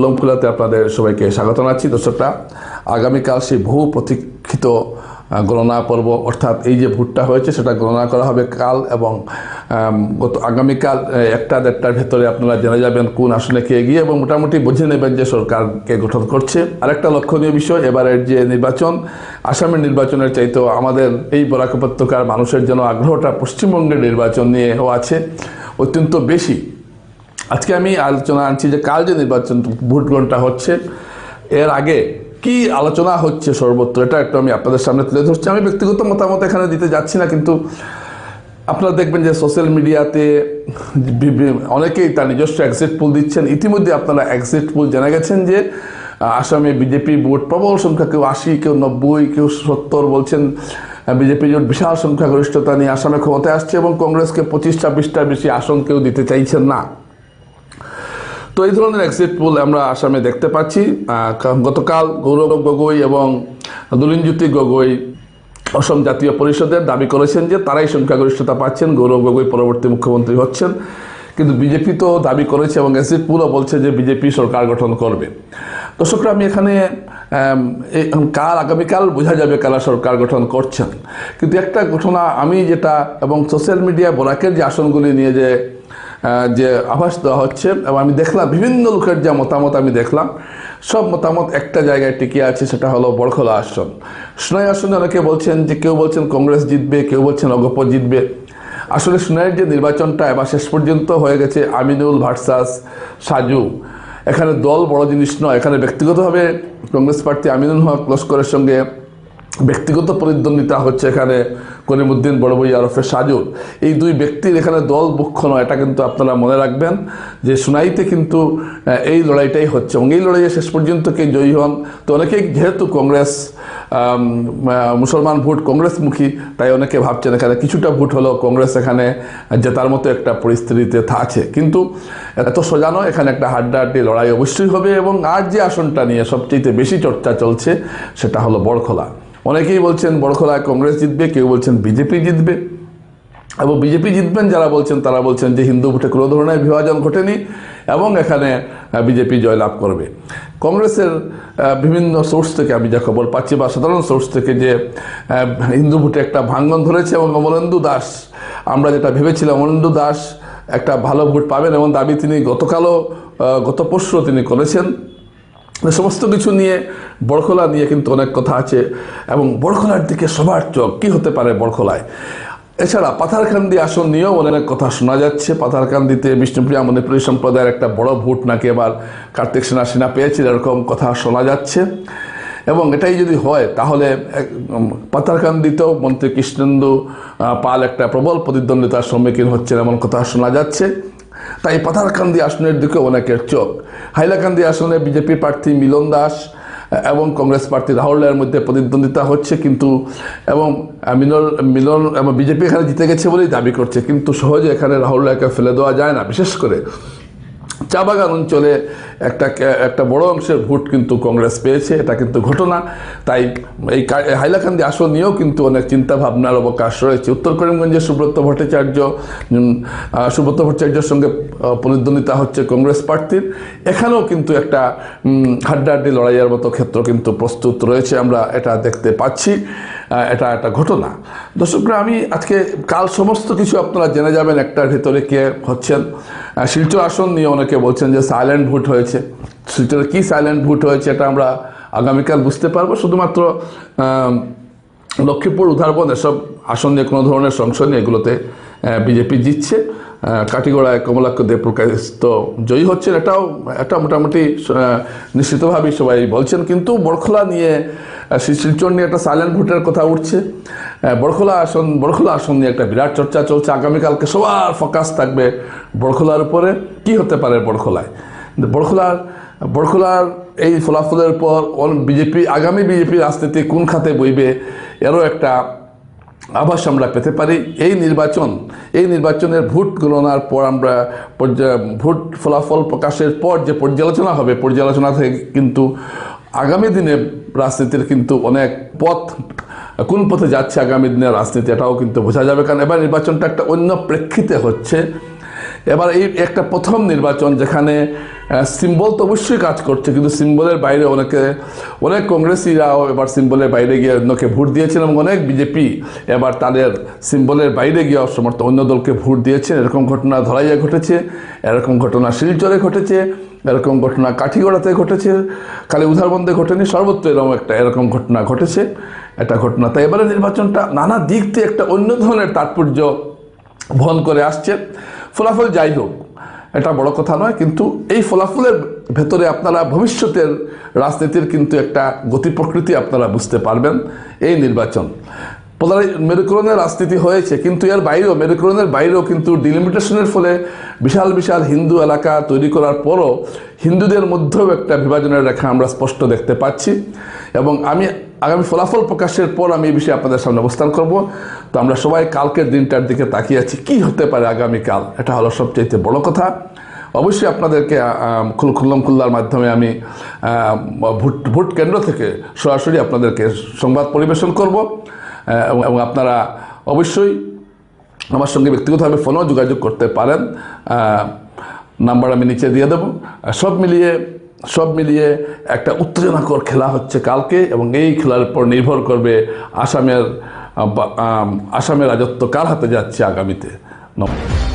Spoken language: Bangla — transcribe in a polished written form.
লংখোলাতে আপনাদের সবাইকে স্বাগত জানাচ্ছি। দর্শকরা, আগামীকাল সেই বহু প্রতীক্ষিত গণনা পর্ব, অর্থাৎ এই যে ভোটটা হয়েছে সেটা গণনা করা হবে কাল, এবং আগামীকাল 1-1.5টার ভেতরে আপনারা জেনে যাবেন কোন আসনে কে এগিয়ে, এবং মোটামুটি বুঝে নেবেন যে সরকারকে গঠন করছে। আরেকটা লক্ষণীয় বিষয়, এবারের যে নির্বাচন, আসামের নির্বাচনের চাইতেও আমাদের এই বরাক উপত্যকার মানুষের জন্য আগ্রহটা পশ্চিমবঙ্গের নির্বাচন নিয়েও আছে অত্যন্ত বেশি। আজকে আমি আলোচনা আনছি যে কাল যে নির্বাচন ভোট গ্রহণটা হচ্ছে, এর আগে কি আলোচনা হচ্ছে সর্বত্র, এটা একটু আমি আপনাদের সামনে তুলে ধরছি। আমি ব্যক্তিগত মতামত এখানে দিতে যাচ্ছি না, কিন্তু আপনারা দেখবেন যে সোশ্যাল মিডিয়াতে অনেকেই তার নিজস্ব এক্সিট পোল দিচ্ছেন। ইতিমধ্যে আপনারা এক্সিট পোল জেনে গেছেন যে আসামে বিজেপি ভোট প্রবল সংখ্যা, কেউ 80, কেউ 90, কেউ 70 বলছেন। বিজেপি জোট বিশাল সংখ্যাগরিষ্ঠতা নিয়ে আসামে ক্ষমতায় আসছে, এবং কংগ্রেসকে 25-26টার বেশি আসন কেউ দিতে চাইছেন না। তো এই ধরনের এক্সিট পোল আমরা আসামে দেখতে পাচ্ছি। গতকাল গৌরব গগৈ এবং দুলিনজ্যোতি গগৈ অসম জাতীয় পরিষদের দাবি করেছেন যে তারাই সংখ্যাগরিষ্ঠতা পাচ্ছেন, গৌরব গগৈ পরবর্তী মুখ্যমন্ত্রী হচ্ছেন। কিন্তু বিজেপি তো দাবি করেছে এবং এক্সিট পোলও বলছে যে বিজেপি সরকার গঠন করবে। দর্শকরা, আমি এখানে আগামীকাল বোঝা যাবে কারা সরকার গঠন করছেন। কিন্তু একটা ঘটনা আমি যেটা, এবং সোশ্যাল মিডিয়া বরাকের যে আসনগুলি নিয়ে যে আভাস দেওয়া হচ্ছে, এবং আমি দেখলাম বিভিন্ন লোকের যা মতামত আমি দেখলাম, সব মতামত একটা জায়গায় টিকে আছে, সেটা হলো বড়খলা আসন। সোনাই আসনে অনেকে বলছেন যে, কেউ বলছেন কংগ্রেস জিতবে, কেউ বলছেন অগপ জিতবে। আসলে সোনাইয়ের যে নির্বাচনটা এবার শেষ পর্যন্ত হয়ে গেছে আমিনুল ভার্সাস সাজু। এখানে দল বড় জিনিস নয়, এখানে ব্যক্তিগতভাবে কংগ্রেস প্রার্থী আমিনুল হক লস্করের সঙ্গে ব্যক্তিগত প্রতিদ্বন্দ্বিতা হচ্ছে এখানে করিমউদ্দিন বড়বইয়া ওরফে সাজুর। এই দুই ব্যক্তির এখানে দল মুখ্য নয়, এটা কিন্তু আপনারা মনে রাখবেন যে সোনাইতে কিন্তু এই লড়াইটাই হচ্ছে, এবং এই লড়াইয়ে শেষ পর্যন্ত কে জয়ী হন। তো অনেকেই যেহেতু কংগ্রেস মুসলমান ভোট কংগ্রেসমুখী, তাই অনেকে ভাবছেন এখানে কিছুটা ভোট হলেও কংগ্রেস এখানে জেতার মতো একটা পরিস্থিতিতে আছে। কিন্তু এত সোজা নয়, এখানে একটা হাড্ডাহাড্ডি লড়াই অবশ্যই হবে। এবং আর যে আসনটা নিয়ে সবচেয়ে বেশি চর্চা চলছে সেটা হলো বড়খলা। অনেকেই বলছেন বড়খলায় কংগ্রেস জিতবে, কেউ বলছেন বিজেপি জিতবে। এবং বিজেপি জিতবেন যারা বলছেন, তারা বলছেন যে হিন্দু ভোটে কোনো ধরনের বিভাজন ঘটেনি এবং এখানে বিজেপি জয়লাভ করবে। কংগ্রেসের বিভিন্ন সোর্স থেকে আমি যা খবর পাচ্ছি, বা সাধারণ সোর্স থেকে, যে হিন্দু ভোটে একটা ভাঙন ধরেছে, এবং অমলেন্দু দাস, আমরা যেটা ভেবেছিলাম অমলেন্দু দাস একটা ভালো ভোট পাবেন, এবং দাবি তিনি গত পরশু তিনি করেছেন। সমস্ত কিছু নিয়ে, বড়খলা নিয়ে কিন্তু অনেক কথা আছে, এবং বড়খলার দিকে সবার চোখ কী হতে পারে বড়খলায়। এছাড়া পাথারকান্দি আসন নিয়েও অনেক কথা শোনা যাচ্ছে। পাথারকান্দিতে বিষ্ণুপ্রিয়া মণিপুরী সম্প্রদায়ের একটা বড় ভোট নাকি এবার কার্তিক সেনা পেয়েছিল, এরকম কথা শোনা যাচ্ছে। এবং এটাই যদি হয় তাহলে পাথারকান্দিতেও মন্ত্রী কৃষ্ণেন্দু পাল একটা প্রবল প্রতিদ্বন্দ্বিতার সম্মুখীন হচ্ছেন, এমন কথা শোনা যাচ্ছে। তাই পাথারকান্দি আসনের দিকে অনেকের চোখ। হাইলাকান্দি আসনে বিজেপি প্রার্থী মিলন দাস এবং কংগ্রেস প্রার্থী রাহুল রায়ের মধ্যে প্রতিদ্বন্দ্বিতা হচ্ছে, কিন্তু এবং মিলন এবং বিজেপি এখানে জিতে গেছে বলেই দাবি করছে, কিন্তু সহজে এখানে রাহুল রায়কে ফেলে দেওয়া যায় না। বিশেষ করে চা বাগান অঞ্চলে একটা বড় অংশের ভোট কিন্তু কংগ্রেস পেয়েছে, এটা কিন্তু ঘটনা। তাই এই হাইলাকান্দি আসন নিয়েও কিন্তু অনেক চিন্তা ভাবনার অবকাশ রয়েছে। উত্তর করিমগঞ্জে সুব্রত ভট্টাচার্যের সঙ্গে প্রতিদ্বন্দ্বিতা হচ্ছে কংগ্রেস প্রার্থীর। এখানেও কিন্তু একটা হাড্ডাহাড্ডি লড়াইয়ের মতো ক্ষেত্র কিন্তু প্রস্তুত রয়েছে, আমরা এটা দেখতে পাচ্ছি। এটা একটা ঘটনা। দর্শকরা, আমি আজকে কাল সমস্ত কিছু আপনারা জেনে যাবেন একটার ভেতরে কে হচ্ছেন। শিলচর আসন নিয়ে অনেকে বলছেন যে সাইলেন্ট ভোট হয়েছে। শিলচরে কি সাইলেন্ট ভোট হয়েছে এটা আমরা আগামীকাল বুঝতে পারবো। শুধুমাত্র লক্ষ্মীপুর, উধারবন এসব আসন নিয়ে কোনো ধরনের সংশয় নেই, এগুলোতে বিজেপি জিতছে। কাটিগড়ায় কমলাক্ষ দেবপ্রকাশ তো জয়ী হচ্ছেন, এটা মোটামুটি নিশ্চিতভাবেই সবাই বলছেন। কিন্তু বড়খলা নিয়ে, শিলচর নিয়ে একটা সাইলেন্ট ভোটের কথা উঠছে। বড়খলা আসন নিয়ে একটা বিরাট চর্চা চলছে। আগামীকালকে সবার ফোকাস থাকবে বড়খলার উপরে। কি হতে পারে বড়খলায়? বড়খলার এই ফলাফলের পর আগামী বিজেপি রাজনীতি কোন খাতে বইবে, এরও একটা আভাস আমরা পেতে পারি। এই নির্বাচনের ভোট গণনার পর, আমরা ভোট ফলাফল প্রকাশের পর যে পর্যালোচনা থেকে কিন্তু আগামী দিনে রাজনীতির কিন্তু অনেক কোন পথে যাচ্ছে আগামী দিনের রাজনীতি, এটাও কিন্তু বোঝা যাবে। কারণ এবার নির্বাচনটা একটা অন্য প্রেক্ষিতে হচ্ছে। এবার এই একটা প্রথম নির্বাচন যেখানে সিম্বল তো অবশ্যই কাজ করছে, কিন্তু সিম্বলের বাইরে অনেক কংগ্রেসিরাও এবার সিম্বলের বাইরে গিয়ে অন্যকে ভোট দিয়েছেন এবং অনেক বিজেপি এবার তাদের সিম্বলের বাইরে গিয়ে অন্য দলকে ভোট দিয়েছেন। এরকম ঘটনা ধরাইয়ে ঘটেছে, এরকম ঘটনা শিলচরে ঘটেছে, এরকম ঘটনা কাঠিগড়াতে ঘটেছে, খালি উধারবন্দে ঘটেনি, সর্বত্র এরকম ঘটনা ঘটেছে। একটা ঘটনা, তাই এবারে নির্বাচনটা নানা দিক দিয়ে একটা অন্য ধরনের তাৎপর্য বহন করে আসছে। ফলাফল যাই হোক, এটা বড় কথা নয়, কিন্তু এই ফলাফলের ভেতরে আপনারা ভবিষ্যতের রাজনীতির কিন্তু একটা গতি প্রকৃতি আপনারা বুঝতে পারবেন। এই নির্বাচন মেরুকরণের রাজনীতি হয়েছে, কিন্তু এর বাইরেও মেরুকরণের বাইরেও কিন্তু ডিলিমিটেশনের ফলে বিশাল বিশাল হিন্দু এলাকা তৈরি করার পরও হিন্দুদের মধ্যেও একটা বিভাজনের রেখা আমরা স্পষ্ট দেখতে পাচ্ছি। এবং আমি আগামী ফলাফল প্রকাশের পর আমি এই বিষয়ে আপনাদের সামনে অবস্থান করব। তো আমরা সবাই কালকের দিনটার দিকে তাকিয়ে আছি, কী হতে পারে আগামীকাল, এটা হলো সবচেয়ে বড় কথা। অবশ্যই আপনাদেরকে খুল্লার মাধ্যমে আমি ভোট কেন্দ্র থেকে সরাসরি আপনাদেরকে সংবাদ পরিবেশন করব এবং আপনারা অবশ্যই আমার সঙ্গে ব্যক্তিগতভাবে ফোনেও যোগাযোগ করতে পারেন, নাম্বার আমি নিচে দিয়ে দেবো। সব মিলিয়ে একটা উত্তেজনাকর খেলা হচ্ছে কালকে, এবং এই খেলার উপর নির্ভর করবে আসামের রাজত্ব কার হাতে যাচ্ছে আগামীতে। নমস্কার।